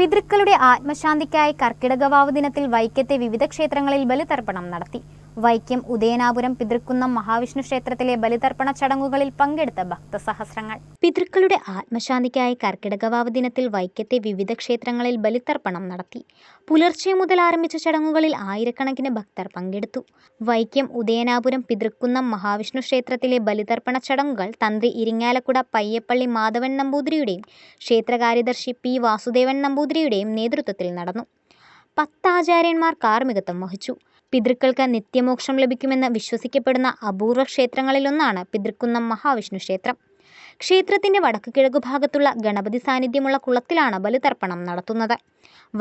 പിതൃക്കളുടെ ആത്മശാന്തിക്കായി കർക്കിടകവാവ് ദിനത്തിൽ വൈക്കത്തെ വിവിധ ക്ഷേത്രങ്ങളിൽ ബലിതർപ്പണം നടത്തി. വൈക്കം ഉദയനാപുരം പിതൃക്കുന്നം മഹാവിഷ്ണു ക്ഷേത്രത്തിലെ ബലിതർപ്പണ ചടങ്ങുകളിൽ പങ്കെടുത്ത ഭക്തസഹസ്രങ്ങൾ. പിതൃക്കളുടെ ആത്മശാന്തിക്കായി കർക്കിടകവാവ് ദിനത്തിൽ വൈക്കത്തെ വിവിധ ക്ഷേത്രങ്ങളിൽ ബലിതർപ്പണം നടത്തി. പുലർച്ചെ മുതൽ ആരംഭിച്ച ചടങ്ങുകളിൽ ആയിരക്കണക്കിന് ഭക്തർ പങ്കെടുത്തു. വൈക്കം ഉദയനാപുരം പിതൃക്കുന്നം മഹാവിഷ്ണു ക്ഷേത്രത്തിലെ ബലിതർപ്പണ ചടങ്ങുകൾ തന്ത്രി ഇരിങ്ങാലക്കുട പയ്യപ്പള്ളി മാധവൻ നമ്പൂതിരിയുടെയും ക്ഷേത്രകാര്യദർശി പി വാസുദേവൻ നമ്പൂതിരിയുടെയും നേതൃത്വത്തിൽ നടന്നു. 10 ആചാര്യന്മാർ കാർമ്മികത്വം വഹിച്ചു. പിതൃക്കൾക്ക് നിത്യമോക്ഷം ലഭിക്കുമെന്ന് വിശ്വസിക്കപ്പെടുന്ന അപൂർവ ക്ഷേത്രങ്ങളിലൊന്നാണ് പിതൃക്കുന്നം മഹാവിഷ്ണു ക്ഷേത്രം. ക്ഷേത്രത്തിന്റെ വടക്കുകിഴക്കു ഭാഗത്തുള്ള ഗണപതി സാന്നിധ്യമുള്ള കുളത്തിലാണ് ബലിതർപ്പണം നടത്തുന്നത്.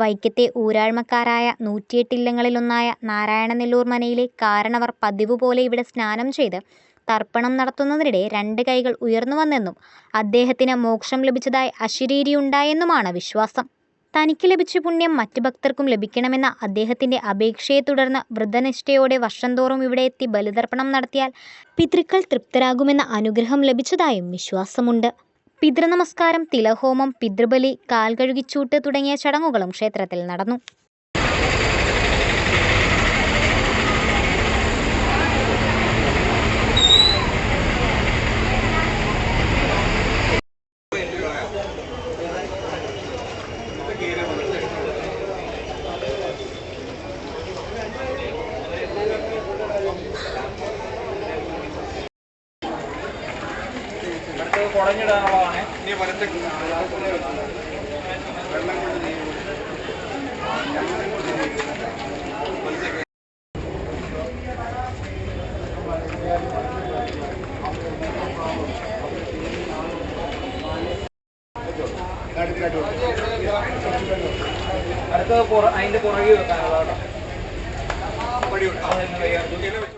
വൈക്കത്തെ ഊരാഴ്മക്കാരായ 108 ഇല്ലങ്ങളിലൊന്നായ നാരായണനെല്ലൂർ മനയിലെ കാരണവർ പതിവ് പോലെ ഇവിടെ സ്നാനം ചെയ്ത് തർപ്പണം നടത്തുന്നതിനിടെ 2 കൈകൾ ഉയർന്നുവന്നെന്നും അദ്ദേഹത്തിന് മോക്ഷം ലഭിച്ചതായി അശരീരിയുണ്ടായെന്നുമാണ് വിശ്വാസം. തനിക്ക് ലഭിച്ച പുണ്യം മറ്റ് ഭക്തർക്കും ലഭിക്കണമെന്ന അദ്ദേഹത്തിന്റെ അപേക്ഷയെ തുടർന്ന് വ്രതനിഷ്ഠയോടെ വർഷം തോറും ഇവിടെ എത്തി ബലിതർപ്പണം നടത്തിയാൽ പിതൃക്കൾ തൃപ്തരാകുമെന്ന അനുഗ്രഹം ലഭിച്ചതായും വിശ്വാസമുണ്ട്. പിതൃനമസ്കാരം, തിലഹോമം, പിതൃബലി, കാൽകഴുകിച്ചൂട്ട് തുടങ്ങിയ ചടങ്ങുകളും ക്ഷേത്രത്തിൽ നടന്നു. കുടഞ്ഞിടാനുള്ളതാണ്. അടുത്തത് അതിന്റെ പുറകെ വെക്കാനുള്ളതാണ്.